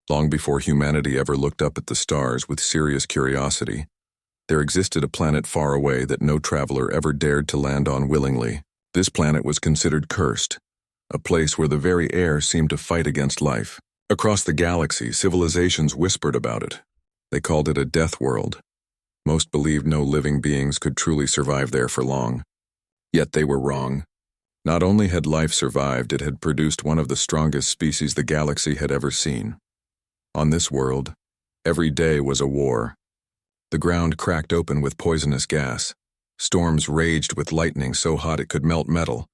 Long before humanity ever looked up at the stars with serious curiosity, there existed a planet far away that no traveler ever dared to land on willingly. This planet was considered cursed, a place where the very air seemed to fight against life. Across the galaxy, civilizations whispered about it. They called it a Deathworld. Most believed no living beings could truly survive there for long. Yet they were wrong. Not only had life survived, it had produced one of the strongest species the galaxy had ever seen. On this world, every day was a war. The ground cracked open with poisonous gas. Storms raged with lightning so hot it could melt metal,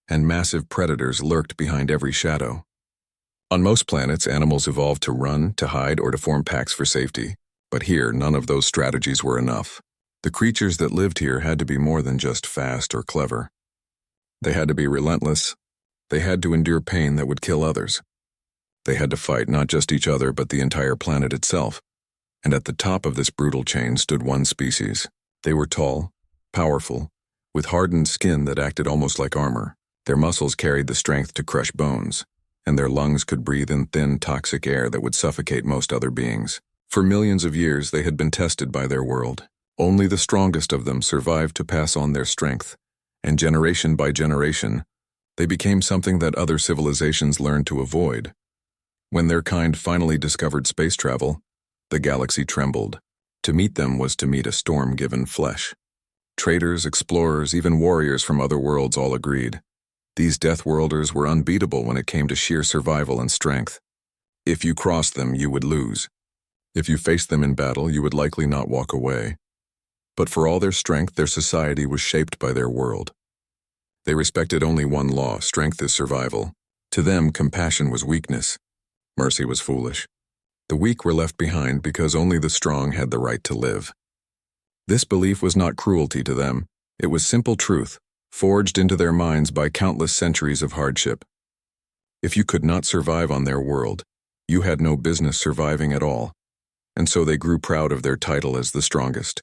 and massive predators lurked behind every shadow. On most planets, animals evolved to run, to hide, or to form packs for safety. But here, none of those strategies were enough. The creatures that lived here had to be more than just fast or clever. They had to be relentless. They had to endure pain that would kill others. They had to fight not just each other, but the entire planet itself. And at the top of this brutal chain stood one species. They were tall, powerful, with hardened skin that acted almost like armor. Their muscles carried the strength to crush bones, and their lungs could breathe in thin, toxic air that would suffocate most other beings. For millions of years, they had been tested by their world. Only the strongest of them survived to pass on their strength, and generation by generation, they became something that other civilizations learned to avoid. When their kind finally discovered space travel, the galaxy trembled. To meet them was to meet a storm-given flesh. Traders, explorers, even warriors from other worlds all agreed. These Deathworlders were unbeatable when it came to sheer survival and strength. If you crossed them, you would lose. If you faced them in battle, you would likely not walk away. But for all their strength, their society was shaped by their world. They respected only one law: strength is survival. To them, compassion was weakness. Mercy was foolish. The weak were left behind because only the strong had the right to live. This belief was not cruelty to them. It was simple truth, forged into their minds by countless centuries of hardship. If you could not survive on their world, you had no business surviving at all. And so they grew proud of their title as the strongest.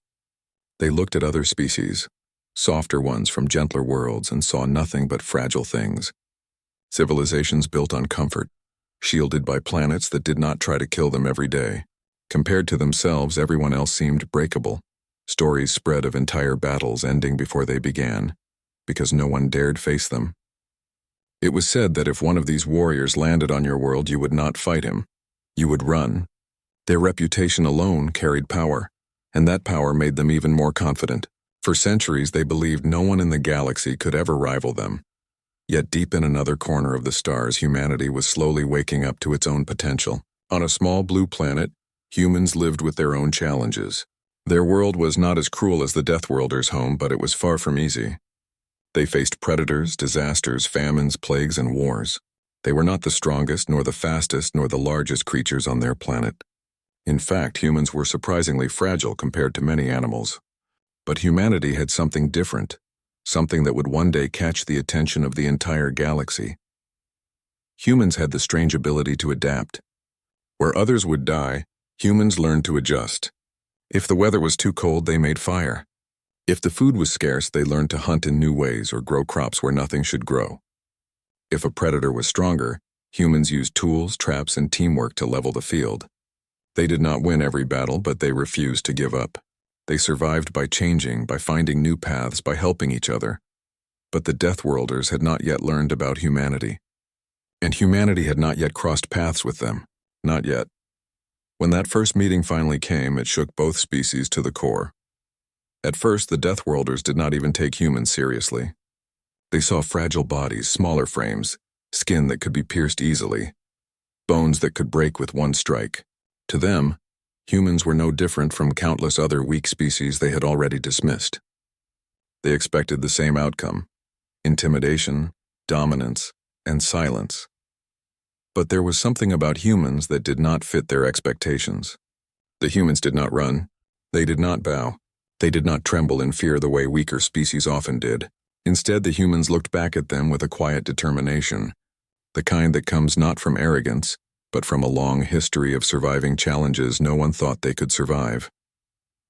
They looked at other species, softer ones from gentler worlds, and saw nothing but fragile things. Civilizations built on comfort, shielded by planets that did not try to kill them every day. Compared to themselves, everyone else seemed breakable. Stories spread of entire battles ending before they began, because no one dared face them. It was said that if one of these warriors landed on your world, you would not fight him. You would run. Their reputation alone carried power, and that power made them even more confident. For centuries, they believed no one in the galaxy could ever rival them. Yet deep in another corner of the stars, humanity was slowly waking up to its own potential. On a small blue planet, humans lived with their own challenges. Their world was not as cruel as the Deathworlders' home, but it was far from easy. They faced predators, disasters, famines, plagues, and wars. They were not the strongest, nor the fastest, nor the largest creatures on their planet. In fact, humans were surprisingly fragile compared to many animals. But humanity had something different, something that would one day catch the attention of the entire galaxy. Humans had the strange ability to adapt. Where others would die, humans learned to adjust. If the weather was too cold, they made fire. If the food was scarce, they learned to hunt in new ways or grow crops where nothing should grow. If a predator was stronger, humans used tools, traps, and teamwork to level the field. They did not win every battle, but they refused to give up. They survived by changing, by finding new paths, by helping each other. But the Deathworlders had not yet learned about humanity. And humanity had not yet crossed paths with them. Not yet. When that first meeting finally came, it shook both species to the core. At first, the Deathworlders did not even take humans seriously. They saw fragile bodies, smaller frames, skin that could be pierced easily, bones that could break with one strike. To them, humans were no different from countless other weak species they had already dismissed. They expected the same outcome: intimidation, dominance, and silence. But there was something about humans that did not fit their expectations. The humans did not run. They did not bow. They did not tremble in fear the way weaker species often did. Instead, the humans looked back at them with a quiet determination, the kind that comes not from arrogance, but from a long history of surviving challenges no one thought they could survive.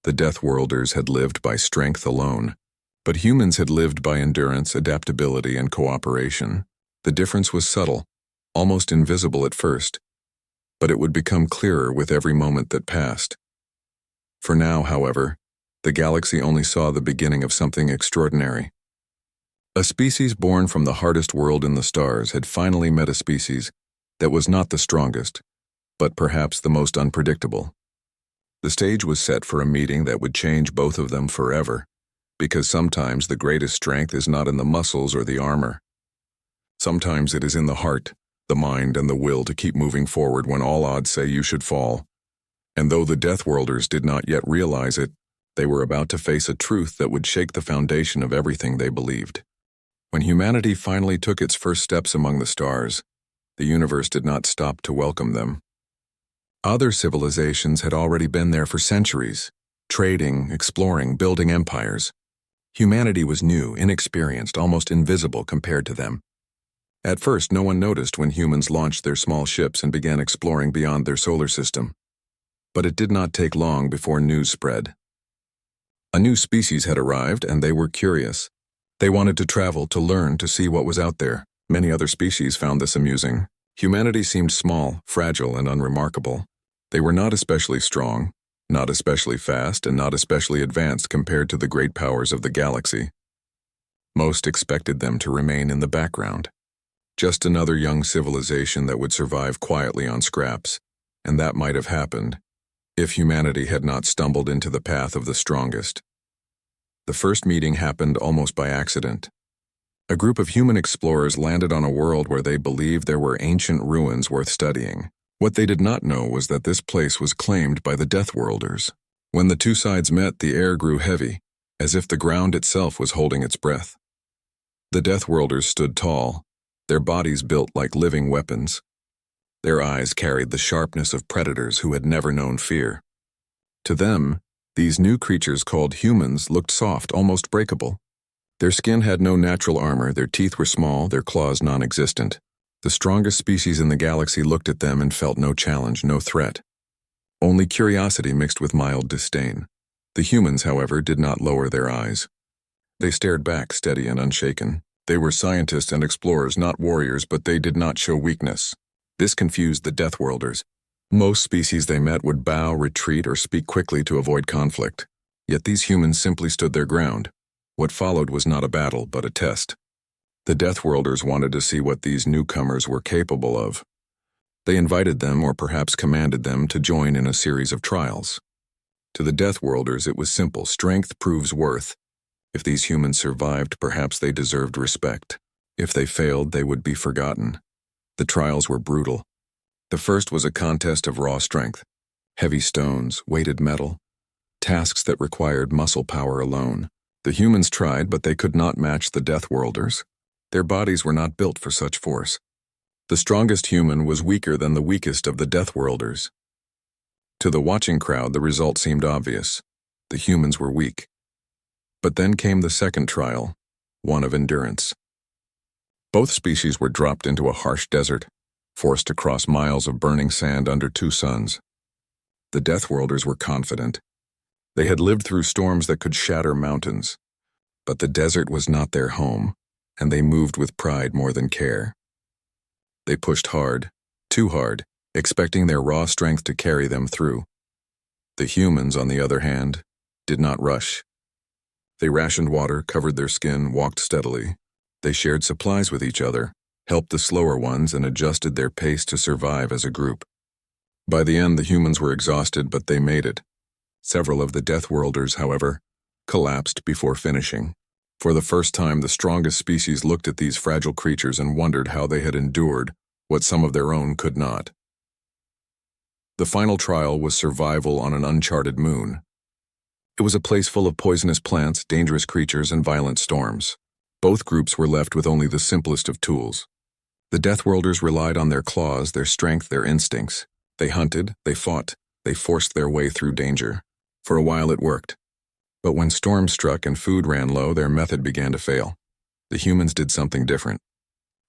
The Deathworlders had lived by strength alone, but humans had lived by endurance, adaptability, and cooperation. The difference was subtle, almost invisible at first, but it would become clearer with every moment that passed. For now, however, the galaxy only saw the beginning of something extraordinary. A species born from the hardest world in the stars had finally met a species that was not the strongest, but perhaps the most unpredictable. The stage was set for a meeting that would change both of them forever, because sometimes the greatest strength is not in the muscles or the armor. Sometimes it is in the heart, the mind, and the will to keep moving forward when all odds say you should fall. And though the Deathworlders did not yet realize it, they were about to face a truth that would shake the foundation of everything they believed. When humanity finally took its first steps among the stars, the universe did not stop to welcome them. Other civilizations had already been there for centuries, trading, exploring, building empires. Humanity was new, inexperienced, almost invisible compared to them. At first, no one noticed when humans launched their small ships and began exploring beyond their solar system. But it did not take long before news spread. A new species had arrived, and they were curious. They wanted to travel, to learn, to see what was out there. Many other species found this amusing. Humanity seemed small, fragile, and unremarkable. They were not especially strong, not especially fast, and not especially advanced compared to the great powers of the galaxy. Most expected them to remain in the background. Just another young civilization that would survive quietly on scraps, and that might have happened if humanity had not stumbled into the path of the strongest. The first meeting happened almost by accident. A group of human explorers landed on a world where they believed there were ancient ruins worth studying. What they did not know was that this place was claimed by the Deathworlders. When the two sides met, the air grew heavy, as if the ground itself was holding its breath. The Deathworlders stood tall, their bodies built like living weapons. Their eyes carried the sharpness of predators who had never known fear. To them, these new creatures called humans looked soft, almost breakable. Their skin had no natural armor, their teeth were small, their claws non-existent. The strongest species in the galaxy looked at them and felt no challenge, no threat. Only curiosity mixed with mild disdain. The humans, however, did not lower their eyes. They stared back, steady and unshaken. They were scientists and explorers, not warriors, but they did not show weakness. This confused the Deathworlders. Most species they met would bow, retreat, or speak quickly to avoid conflict. Yet these humans simply stood their ground. What followed was not a battle, but a test. The Deathworlders wanted to see what these newcomers were capable of. They invited them, or perhaps commanded them, to join in a series of trials. To the Deathworlders, it was simple: strength proves worth. If these humans survived, perhaps they deserved respect. If they failed, they would be forgotten. The trials were brutal. The first was a contest of raw strength. Heavy stones, weighted metal, tasks that required muscle power alone. The humans tried, but they could not match the Deathworlders. Their bodies were not built for such force. The strongest human was weaker than the weakest of the Deathworlders. To the watching crowd, the result seemed obvious. The humans were weak. But then came the second trial, one of endurance. Both species were dropped into a harsh desert, forced to cross miles of burning sand under two suns. The Deathworlders were confident. They had lived through storms that could shatter mountains. But the desert was not their home, and they moved with pride more than care. They pushed hard, too hard, expecting their raw strength to carry them through. The humans, on the other hand, did not rush. They rationed water, covered their skin, walked steadily. They shared supplies with each other, helped the slower ones, and adjusted their pace to survive as a group. By the end, the humans were exhausted, but they made it. Several of the Deathworlders, however, collapsed before finishing. For the first time, the strongest species looked at these fragile creatures and wondered how they had endured what some of their own could not. The final trial was survival on an uncharted moon. It was a place full of poisonous plants, dangerous creatures, and violent storms. Both groups were left with only the simplest of tools. The Deathworlders relied on their claws, their strength, their instincts. They hunted, they fought, they forced their way through danger. For a while it worked. But when storms struck and food ran low, their method began to fail. The humans did something different.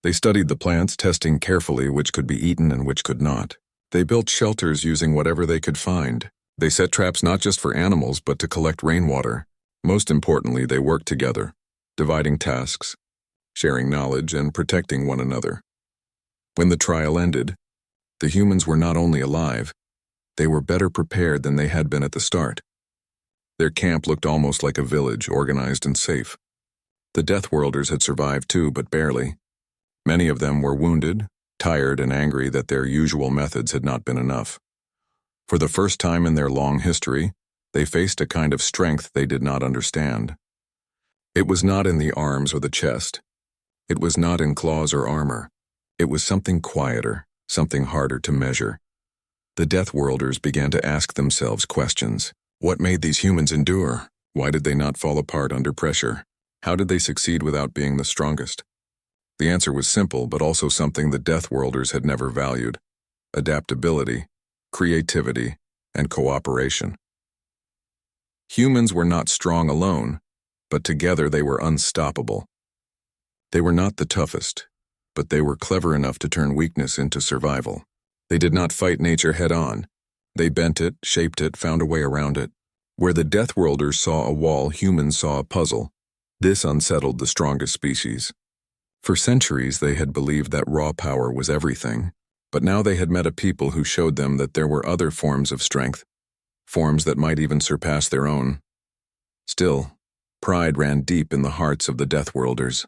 They studied the plants, testing carefully which could be eaten and which could not. They built shelters using whatever they could find. They set traps not just for animals, but to collect rainwater. Most importantly, they worked together, dividing tasks, sharing knowledge, and protecting one another. When the trial ended, The humans were not only alive, they were better prepared than they had been at the start. Their camp looked almost like a village, organized and safe. The Deathworlders had survived too, but barely. Many of them were wounded, tired and angry that their usual methods had not been enough. For the first time in their long history, they faced a kind of strength they did not understand. It was not in the arms or the chest. It was not in claws or armor. It was something quieter, something harder to measure. The Deathworlders began to ask themselves questions. What made these humans endure? Why did they not fall apart under pressure? How did they succeed without being the strongest? The answer was simple, but also something the Deathworlders had never valued: adaptability, creativity, and cooperation. Humans were not strong alone, but together they were unstoppable. They were not the toughest, but they were clever enough to turn weakness into survival. They did not fight nature head-on. They bent it, shaped it, found a way around it. Where the Deathworlders saw a wall, humans saw a puzzle. This unsettled the strongest species. For centuries they had believed that raw power was everything, but now they had met a people who showed them that there were other forms of strength, forms that might even surpass their own. Still, pride ran deep in the hearts of the Deathworlders.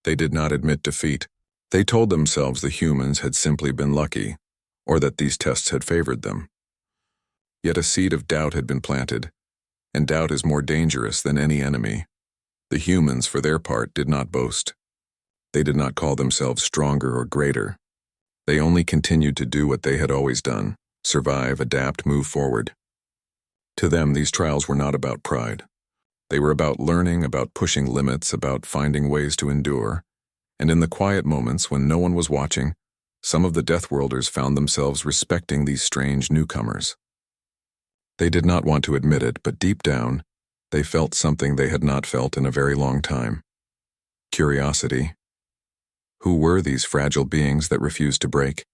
They did not admit defeat. They told themselves the humans had simply been lucky, or that these tests had favored them. Yet a seed of doubt had been planted, and doubt is more dangerous than any enemy. The humans, for their part, did not boast. They did not call themselves stronger or greater. They only continued to do what they had always done: survive, adapt, move forward. To them, these trials were not about pride. They were about learning, about pushing limits, about finding ways to endure. And in the quiet moments when no one was watching, some of the Deathworlders found themselves respecting these strange newcomers. They did not want to admit it, but deep down, they felt something they had not felt in a very long time: curiosity. Who were these fragile beings that refused to break?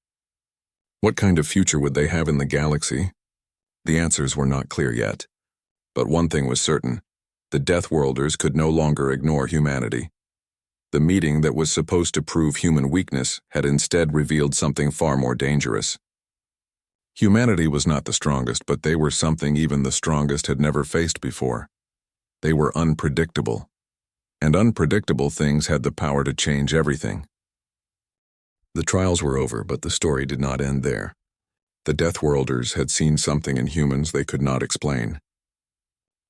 What kind of future would they have in the galaxy? The answers were not clear yet. But one thing was certain: the Deathworlders could no longer ignore humanity. The meeting that was supposed to prove human weakness had instead revealed something far more dangerous. Humanity was not the strongest, but they were something even the strongest had never faced before. They were unpredictable, and unpredictable things had the power to change everything. The trials were over, but the story did not end there. The Deathworlders had seen something in humans they could not explain.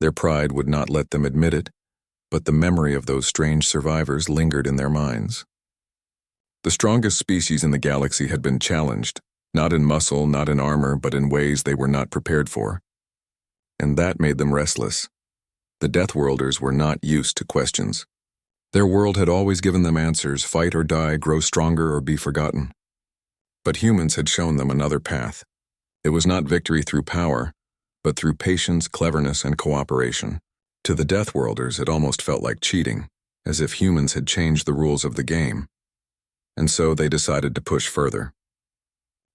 Their pride would not let them admit it, but the memory of those strange survivors lingered in their minds. The strongest species in the galaxy had been challenged, not in muscle, not in armor, but in ways they were not prepared for. And that made them restless. The Deathworlders were not used to questions. Their world had always given them answers: fight or die, grow stronger or be forgotten. But humans had shown them another path. It was not victory through power, but through patience, cleverness, and cooperation. To the Deathworlders, it almost felt like cheating, as if humans had changed the rules of the game. And so they decided to push further.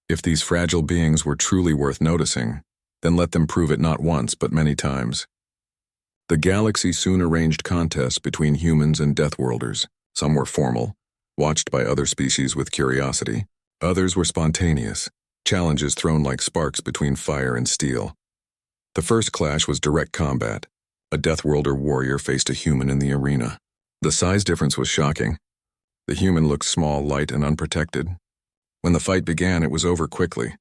If these fragile beings were truly worth noticing, then let them prove it not once but many times. The galaxy soon arranged contests between humans and Deathworlders. Some were formal, watched by other species with curiosity. Others were spontaneous, challenges thrown like sparks between fire and steel. The first clash was direct combat. A Deathworlder warrior faced a human in the arena. The size difference was shocking. The human looked small, light, and unprotected. When the fight began, it was over quickly.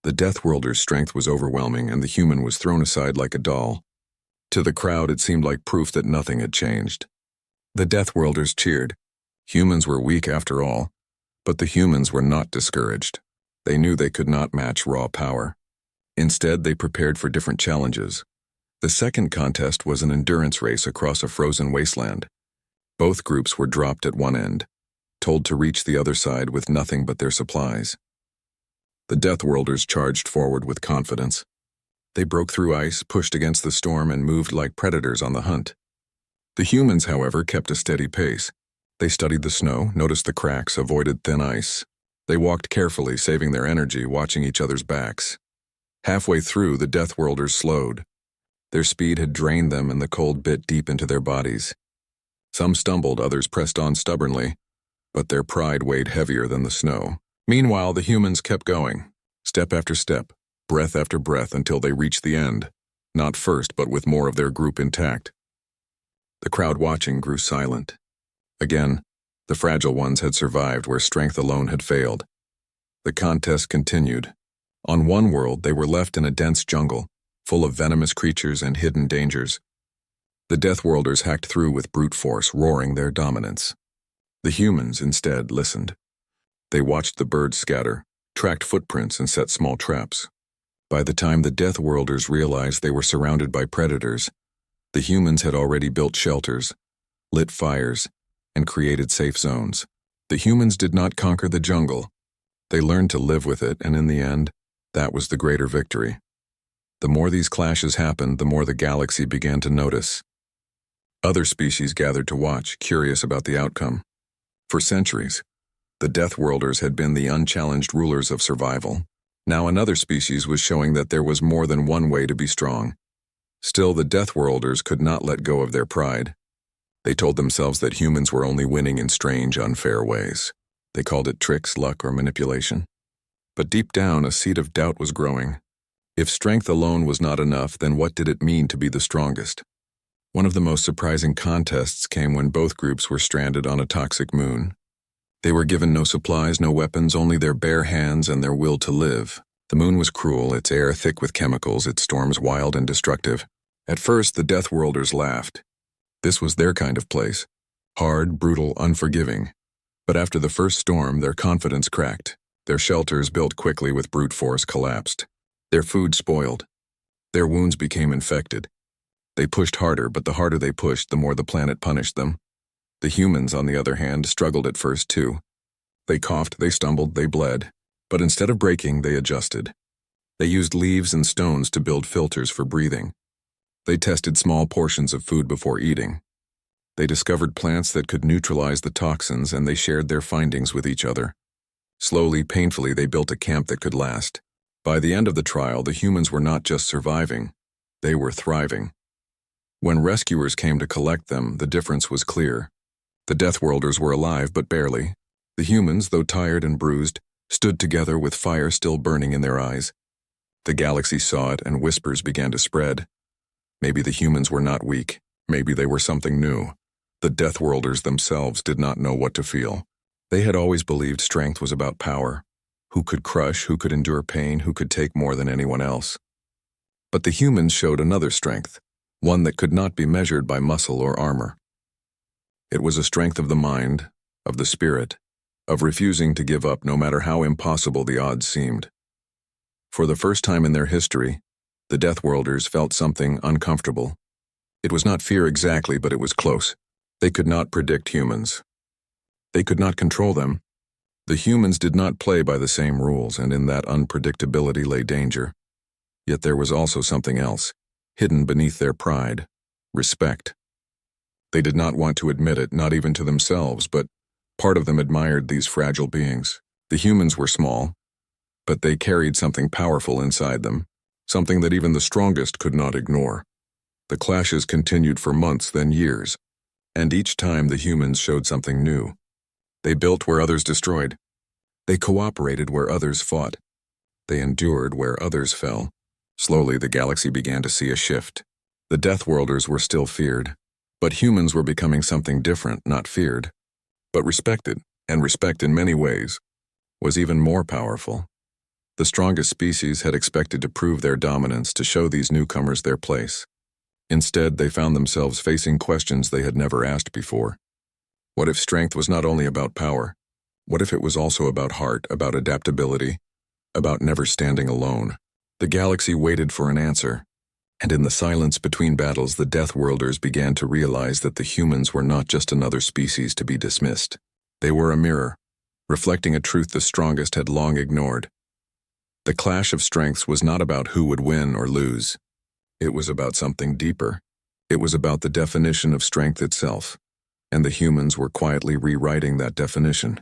The Deathworlder's strength was overwhelming, and the human was thrown aside like a doll. To the crowd, it seemed like proof that nothing had changed. The Deathworlders cheered. Humans were weak after all, but the humans were not discouraged. They knew they could not match raw power. Instead, they prepared for different challenges. The second contest was an endurance race across a frozen wasteland. Both groups were dropped at one end, told to reach the other side with nothing but their supplies. The Deathworlders charged forward with confidence. They broke through ice, pushed against the storm, and moved like predators on the hunt. The humans, however, kept a steady pace. They studied the snow, noticed the cracks, avoided thin ice. They walked carefully, saving their energy, watching each other's backs. Halfway through, the Deathworlders slowed. Their speed had drained them, and the cold bit deep into their bodies. Some stumbled, others pressed on stubbornly, but their pride weighed heavier than the snow. Meanwhile, the humans kept going, step after step, breath after breath, until they reached the end, not first, but with more of their group intact. The crowd watching grew silent. Again, the fragile ones had survived where strength alone had failed. The contest continued. On one world, they were left in a dense jungle, full of venomous creatures and hidden dangers. The Deathworlders hacked through with brute force, roaring their dominance. The humans, instead, listened. They watched the birds scatter, tracked footprints, and set small traps. By the time the Deathworlders realized they were surrounded by predators, the humans had already built shelters, lit fires, and created safe zones. The humans did not conquer the jungle. They learned to live with it, and in the end, that was the greater victory. The more these clashes happened, the more the galaxy began to notice. Other species gathered to watch, curious about the outcome. For centuries, the Deathworlders had been the unchallenged rulers of survival. Now another species was showing that there was more than one way to be strong. Still, the Deathworlders could not let go of their pride. They told themselves that humans were only winning in strange, unfair ways. They called it tricks, luck, or manipulation. But deep down, a seed of doubt was growing. If strength alone was not enough, then what did it mean to be the strongest? One of the most surprising contests came when both groups were stranded on a toxic moon. They were given no supplies, no weapons, only their bare hands and their will to live. The moon was cruel, its air thick with chemicals, its storms wild and destructive. At first, the Deathworlders laughed. This was their kind of place. Hard, brutal, unforgiving. But after the first storm, their confidence cracked. Their shelters, built quickly with brute force, collapsed. Their food spoiled. Their wounds became infected. They pushed harder, but the harder they pushed, the more the planet punished them. The humans, on the other hand, struggled at first too. They coughed, they stumbled, they bled. But instead of breaking, they adjusted. They used leaves and stones to build filters for breathing. They tested small portions of food before eating. They discovered plants that could neutralize the toxins, and they shared their findings with each other. Slowly, painfully, they built a camp that could last. By the end of the trial, the humans were not just surviving, they were thriving. When rescuers came to collect them, the difference was clear. The Deathworlders were alive, but barely. The humans, though tired and bruised, stood together with fire still burning in their eyes. The galaxy saw it, and whispers began to spread. Maybe the humans were not weak. Maybe they were something new. The Deathworlders themselves did not know what to feel. They had always believed strength was about power. Who could crush, who could endure pain, who could take more than anyone else. But the humans showed another strength, one that could not be measured by muscle or armor. It was a strength of the mind, of the spirit, of refusing to give up no matter how impossible the odds seemed. For the first time in their history, the Deathworlders felt something uncomfortable. It was not fear exactly, but it was close. They could not predict humans. They could not control them. The humans did not play by the same rules, and in that unpredictability lay danger. Yet there was also something else, hidden beneath their pride: respect. They did not want to admit it, not even to themselves, but part of them admired these fragile beings. The humans were small, but they carried something powerful inside them, something that even the strongest could not ignore. The clashes continued for months, then years, and each time the humans showed something new. They built where others destroyed. They cooperated where others fought. They endured where others fell. Slowly, the galaxy began to see a shift. The Deathworlders were still feared, but humans were becoming something different, not feared, but respected, and respect in many ways was even more powerful. The strongest species had expected to prove their dominance, to show these newcomers their place. Instead, they found themselves facing questions they had never asked before. What if strength was not only about power? What if it was also about heart, about adaptability, about never standing alone? The galaxy waited for an answer, and in the silence between battles, the Deathworlders began to realize that the humans were not just another species to be dismissed. They were a mirror, reflecting a truth the strongest had long ignored. The clash of strengths was not about who would win or lose. It was about something deeper. It was about the definition of strength itself, and the humans were quietly rewriting that definition,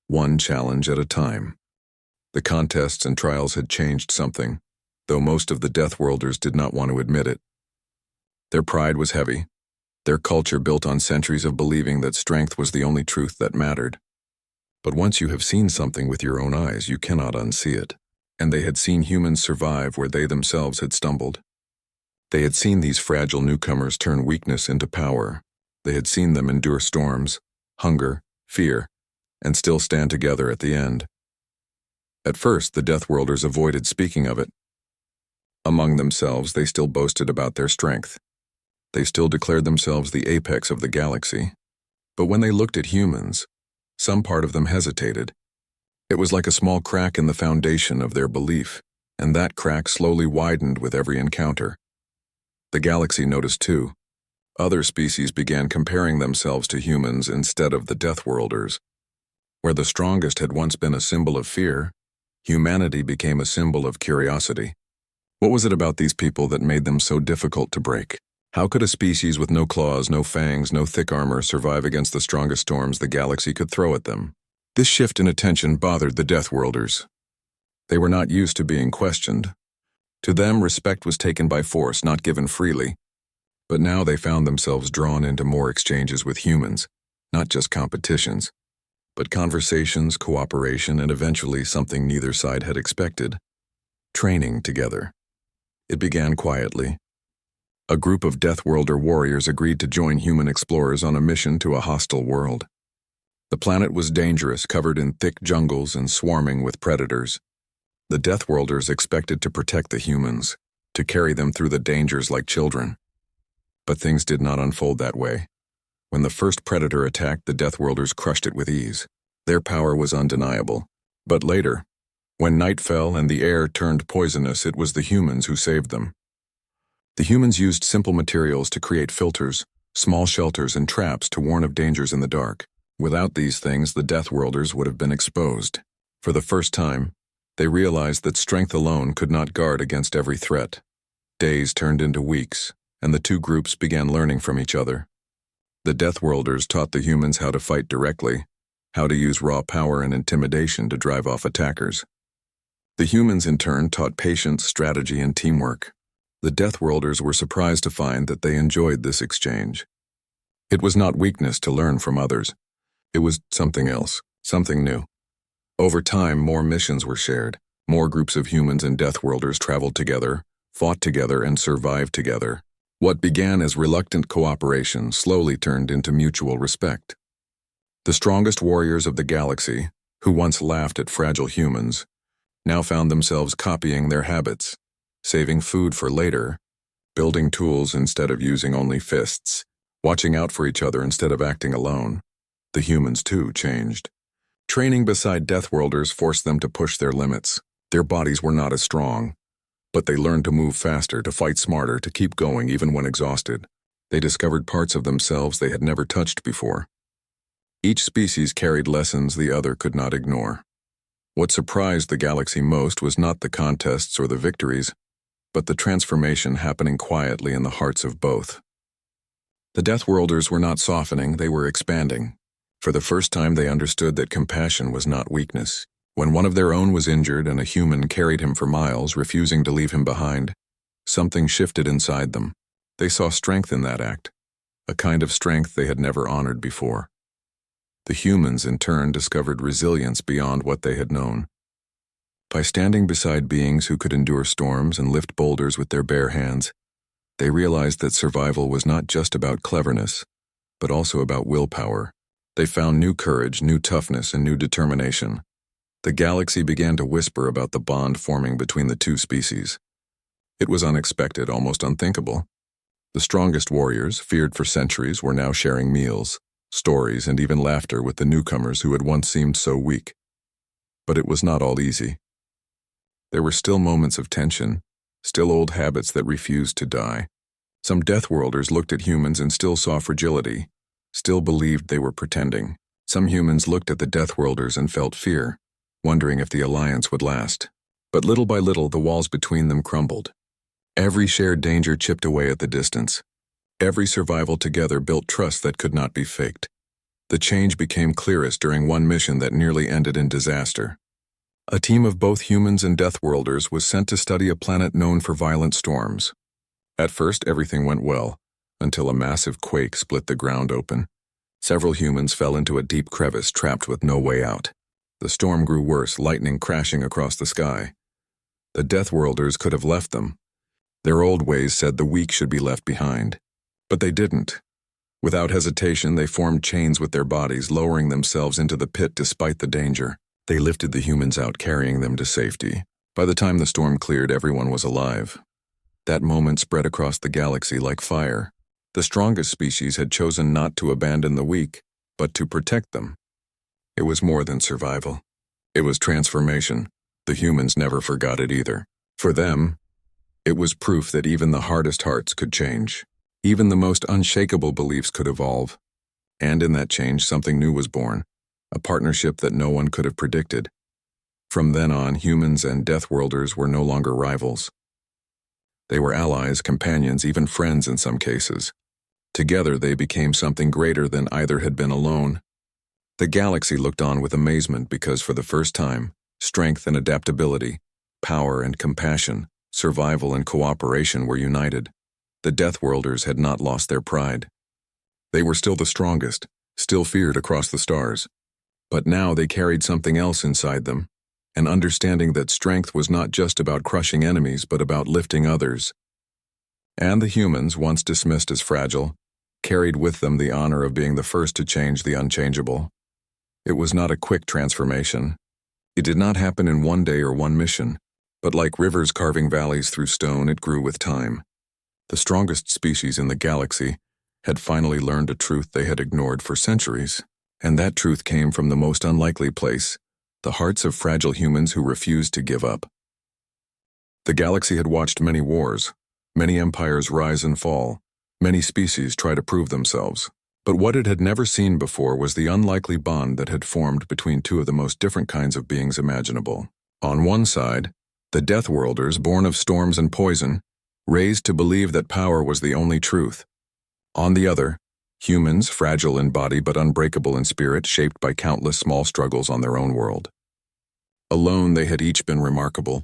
one challenge at a time. The contests and trials had changed something, though most of the Deathworlders did not want to admit it. Their pride was heavy, their culture built on centuries of believing that strength was the only truth that mattered. But once you have seen something with your own eyes, you cannot unsee it. And they had seen humans survive where they themselves had stumbled. They had seen these fragile newcomers turn weakness into power. They had seen them endure storms, hunger, fear, and still stand together at the end. At first, the Deathworlders avoided speaking of it. Among themselves, they still boasted about their strength. They still declared themselves the apex of the galaxy. But when they looked at humans, some part of them hesitated. It was like a small crack in the foundation of their belief, and that crack slowly widened with every encounter. The galaxy noticed too. Other species began comparing themselves to humans instead of the Deathworlders. Where the strongest had once been a symbol of fear, humanity became a symbol of curiosity. What was it about these people that made them so difficult to break? How could a species with no claws, no fangs, no thick armor survive against the strongest storms the galaxy could throw at them? This shift in attention bothered the Deathworlders. They were not used to being questioned. To them, respect was taken by force, not given freely. But now they found themselves drawn into more exchanges with humans, not just competitions, but conversations, cooperation, and eventually something neither side had expected: training together. It began quietly. A group of Deathworlder warriors agreed to join human explorers on a mission to a hostile world. The planet was dangerous, covered in thick jungles and swarming with predators. The Deathworlders expected to protect the humans, to carry them through the dangers like children. But things did not unfold that way. When the first predator attacked, the Deathworlders crushed it with ease. Their power was undeniable. But later, when night fell and the air turned poisonous, it was the humans who saved them. The humans used simple materials to create filters, small shelters, and traps to warn of dangers in the dark. Without these things, the Deathworlders would have been exposed. For the first time, they realized that strength alone could not guard against every threat. Days turned into weeks, and the two groups began learning from each other. The Deathworlders taught the humans how to fight directly, how to use raw power and intimidation to drive off attackers. The humans, in turn, taught patience, strategy, and teamwork. The Deathworlders were surprised to find that they enjoyed this exchange. It was not weakness to learn from others. It was something else, something new. Over time, more missions were shared. More groups of humans and Deathworlders traveled together, fought together, and survived together. What began as reluctant cooperation slowly turned into mutual respect. The strongest warriors of the galaxy, who once laughed at fragile humans, now found themselves copying their habits, saving food for later, building tools instead of using only fists, watching out for each other instead of acting alone. The humans, too, changed. Training beside Deathworlders forced them to push their limits. Their bodies were not as strong, but they learned to move faster, to fight smarter, to keep going even when exhausted. They discovered parts of themselves they had never touched before. Each species carried lessons the other could not ignore. What surprised the galaxy most was not the contests or the victories, but the transformation happening quietly in the hearts of both. The Deathworlders were not softening, they were expanding. For the first time, they understood that compassion was not weakness. When one of their own was injured and a human carried him for miles, refusing to leave him behind, something shifted inside them. They saw strength in that act, a kind of strength they had never honored before. The humans, in turn, discovered resilience beyond what they had known. By standing beside beings who could endure storms and lift boulders with their bare hands, they realized that survival was not just about cleverness, but also about willpower. They found new courage, new toughness, and new determination. The galaxy began to whisper about the bond forming between the two species. It was unexpected, almost unthinkable. The strongest warriors, feared for centuries, were now sharing meals, stories, and even laughter with the newcomers who had once seemed so weak. But it was not all easy. There were still moments of tension, still old habits that refused to die. Some Deathworlders looked at humans and still saw fragility, still believed they were pretending. Some humans looked at the Deathworlders and felt fear, wondering if the alliance would last. But little by little, the walls between them crumbled. Every shared danger chipped away at the distance. Every survival together built trust that could not be faked. The change became clearest during one mission that nearly ended in disaster. A team of both humans and Deathworlders was sent to study a planet known for violent storms. At first, everything went well, until a massive quake split the ground open. Several humans fell into a deep crevice, trapped with no way out. The storm grew worse, lightning crashing across the sky. The Deathworlders could have left them. Their old ways said the weak should be left behind. But they didn't. Without hesitation, they formed chains with their bodies, lowering themselves into the pit despite the danger. They lifted the humans out, carrying them to safety. By the time the storm cleared, everyone was alive. That moment spread across the galaxy like fire. The strongest species had chosen not to abandon the weak, but to protect them. It was more than survival. It was transformation. The humans never forgot it either. For them, it was proof that even the hardest hearts could change. Even the most unshakable beliefs could evolve. And in that change, something new was born, a partnership that no one could have predicted. From then on, humans and Deathworlders were no longer rivals. They were allies, companions, even friends in some cases. Together, they became something greater than either had been alone. The galaxy looked on with amazement because for the first time, strength and adaptability, power and compassion, survival and cooperation were united. The Deathworlders had not lost their pride. They were still the strongest, still feared across the stars. But now they carried something else inside them, an understanding that strength was not just about crushing enemies but about lifting others. And the humans, once dismissed as fragile, carried with them the honor of being the first to change the unchangeable. It was not a quick transformation. It did not happen in one day or one mission, but like rivers carving valleys through stone, it grew with time. The strongest species in the galaxy had finally learned a truth they had ignored for centuries, and that truth came from the most unlikely place, the hearts of fragile humans who refused to give up. The galaxy had watched many wars, many empires rise and fall, many species try to prove themselves. But what it had never seen before was the unlikely bond that had formed between two of the most different kinds of beings imaginable. On one side, the Deathworlders, born of storms and poison, raised to believe that power was the only truth. On the other, humans, fragile in body but unbreakable in spirit, shaped by countless small struggles on their own world. Alone, they had each been remarkable.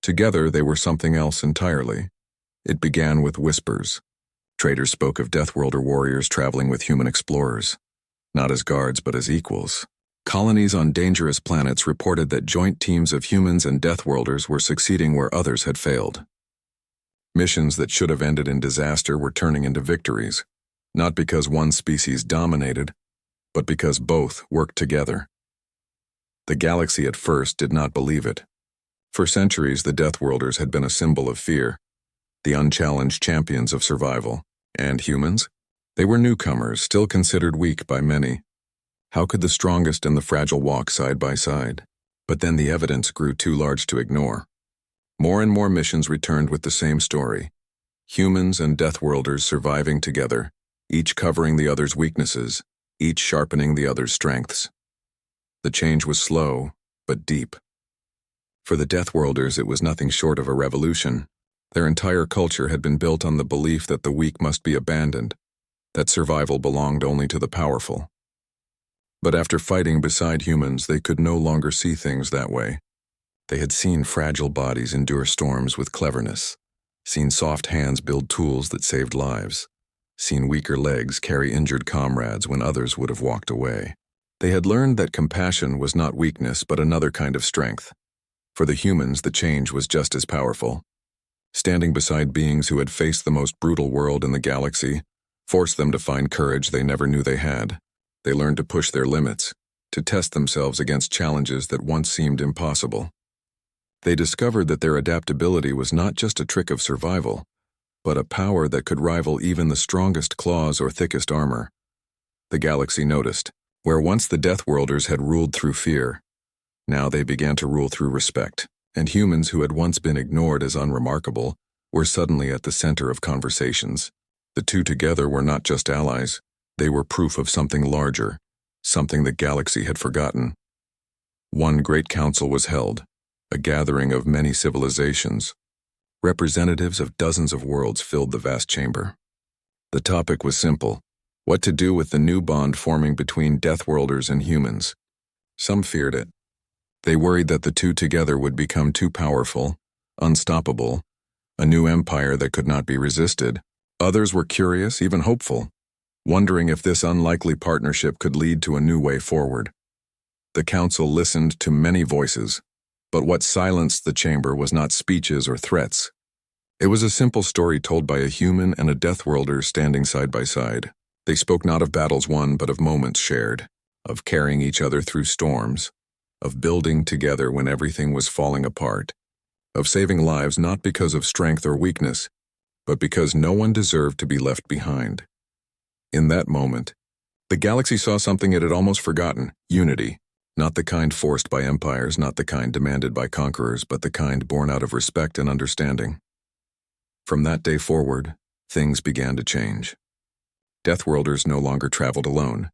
Together, they were something else entirely. It began with whispers. Traders spoke of Deathworlder warriors traveling with human explorers, not as guards but as equals. Colonies on dangerous planets reported that joint teams of humans and Deathworlders were succeeding where others had failed. Missions that should have ended in disaster were turning into victories, not because one species dominated, but because both worked together. The galaxy at first did not believe it. For centuries, the Deathworlders had been a symbol of fear, the unchallenged champions of survival. And humans? They were newcomers, still considered weak by many. How could the strongest and the fragile walk side by side? But then the evidence grew too large to ignore. More and more missions returned with the same story. Humans and Deathworlders surviving together, each covering the other's weaknesses, each sharpening the other's strengths. The change was slow, but deep. For the Deathworlders, it was nothing short of a revolution. Their entire culture had been built on the belief that the weak must be abandoned, that survival belonged only to the powerful. But after fighting beside humans, they could no longer see things that way. They had seen fragile bodies endure storms with cleverness, seen soft hands build tools that saved lives, seen weaker legs carry injured comrades when others would have walked away. They had learned that compassion was not weakness but another kind of strength. For the humans, the change was just as powerful. Standing beside beings who had faced the most brutal world in the galaxy forced them to find courage they never knew they had. They learned to push their limits, to test themselves against challenges that once seemed impossible. They discovered that their adaptability was not just a trick of survival, but a power that could rival even the strongest claws or thickest armor. The galaxy noticed, where once the Deathworlders had ruled through fear, now they began to rule through respect. And humans who had once been ignored as unremarkable were suddenly at the center of conversations. The two together were not just allies, they were proof of something larger, something the galaxy had forgotten. One great council was held, a gathering of many civilizations. Representatives of dozens of worlds filled the vast chamber. The topic was simple: what to do with the new bond forming between Deathworlders and humans. Some feared it. They worried that the two together would become too powerful, unstoppable, a new empire that could not be resisted. Others were curious, even hopeful. wondering if this unlikely partnership could lead to a new way forward. The council listened to many voices, but what silenced the chamber was not speeches or threats. It was a simple story told by a human and a Deathworlder standing side by side. They spoke not of battles won, but of moments shared, of carrying each other through storms, of building together when everything was falling apart, of saving lives not because of strength or weakness, but because no one deserved to be left behind. In that moment, the galaxy saw something it had almost forgotten: unity. Not the kind forced by empires, not the kind demanded by conquerors, but the kind born out of respect and understanding. From that day forward, things began to change. Deathworlders no longer traveled alone.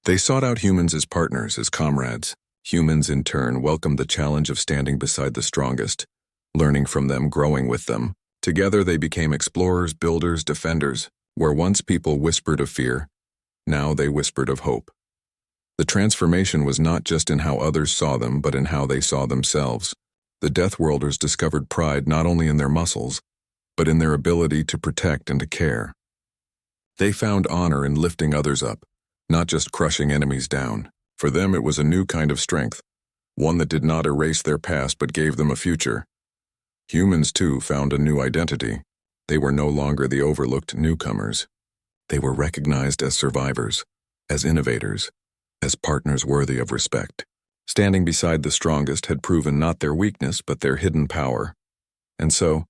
They sought out humans as partners, as comrades. Humans, in turn, welcomed the challenge of standing beside the strongest, learning from them, growing with them. Together they became explorers, builders, defenders. Where once people whispered of fear, now they whispered of hope. The transformation was not just in how others saw them, but in how they saw themselves. The Deathworlders discovered pride not only in their muscles, but in their ability to protect and to care. They found honor in lifting others up, not just crushing enemies down. For them it was a new kind of strength, one that did not erase their past but gave them a future. Humans, too, found a new identity. They were no longer the overlooked newcomers. They were recognized as survivors, as innovators, as partners worthy of respect. Standing beside the strongest had proven not their weakness but their hidden power. And so,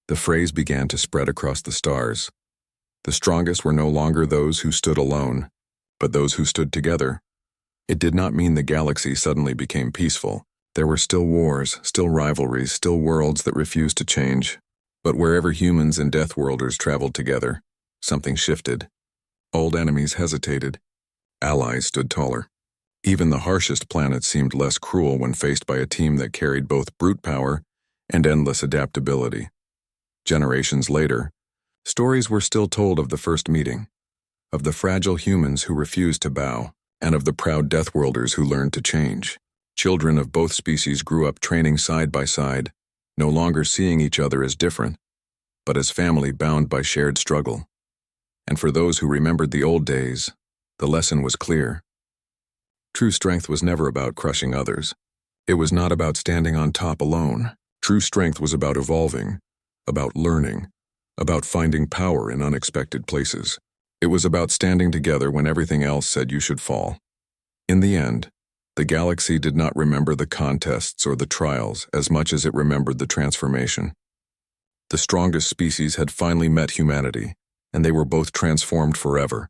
the phrase began to spread across the stars. The strongest were no longer those who stood alone, but those who stood together. It did not mean the galaxy suddenly became peaceful. There were still wars, still rivalries, still worlds that refused to change. But wherever humans and Deathworlders traveled together, something shifted. Old enemies hesitated. Allies stood taller. Even the harshest planets seemed less cruel when faced by a team that carried both brute power and endless adaptability. Generations later, stories were still told of the first meeting, of the fragile humans who refused to bow, and of the proud Deathworlders who learned to change. Children of both species grew up training side by side, no longer seeing each other as different, but as family bound by shared struggle. And for those who remembered the old days, the lesson was clear. True strength was never about crushing others. It was not about standing on top alone. True strength was about evolving, about learning, about finding power in unexpected places. It was about standing together when everything else said you should fall. In the end, the galaxy did not remember the contests or the trials as much as it remembered the transformation. The strongest species had finally met humanity, and they were both transformed forever.